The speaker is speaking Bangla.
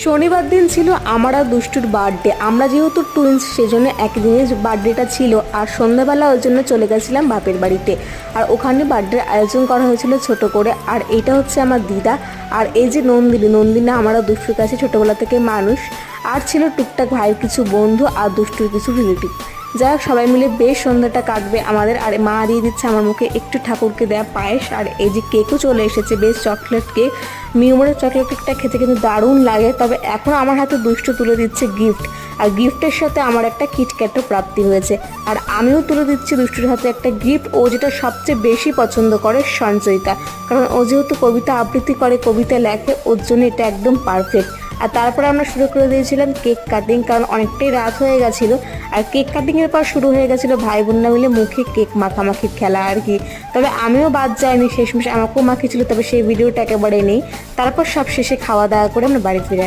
শনিবার দিন ছিল আমার আর দুষ্টুর বার্থডে। আমরা যেহেতু টুইন্স সেজন্য একই দিনে বার্থডেটা ছিল। আর সন্ধ্যাবেলা ওই জন্য চলে গেছিলাম বাপের বাড়িতে। আর ওখানে বার্থডের আয়োজন করা হয়েছিল ছোট করে। আর এটা হচ্ছে আমার দিদা। আর এই যে নন্দিনী আমার আর দুষ্টুর কাছে ছোটোবেলা থেকে মানুষ। আর ছিল টুকটাক ভাইয়ের কিছু বন্ধু আর দুষ্টুর কিছু রিলেটিভ। যাই হোক, সবাই মিলে বেশ সন্ধ্যাটা কাটবে আমাদের। আর মা দিয়ে দিচ্ছে আমার মুখে একটু ঠাকুরকে দেয়া পায়েস। আর এই যে কেকও চলে এসেছে, বেশ চকলেট কেক। মিউমোরের চকলেট কেকটা খেতে কিন্তু দারুণ লাগে। তবে এখন আমার হাতে দুষ্টু তুলে দিচ্ছে গিফট। আর গিফটের সাথে আমার একটা কিটক্যাটও প্রাপ্তি হয়েছে। আর আমিও তুলে দিচ্ছি দুষ্টুর হাতে একটা গিফট, ও যেটা সবচেয়ে বেশি পছন্দ করে, সঞ্চয়িতা। কারণ ও যেহেতু কবিতা আবৃত্তি করে, কবিতা লেখে, ওর জন্য এটা একদম পারফেক্ট। আর তারপরে আমরা শুরু করে দিয়েছিলাম কেক কাটিং, কারণ অনেকটাই রাত হয়ে গেছিলো। আর কেক কাটিংয়ের পর শুরু হয়ে গেছিলো ভাই বোনরা মিলে মুখে কেক মাখামাখির খেলা আর কি। তবে আমিও বাদ যাইনি, শেষমেশ আমাকেও মাখিয়েছিল, তবে সেই ভিডিওটা একেবারে নেই। তারপর সব শেষে খাওয়া দাওয়া করে আমরা বাড়ি ফিরে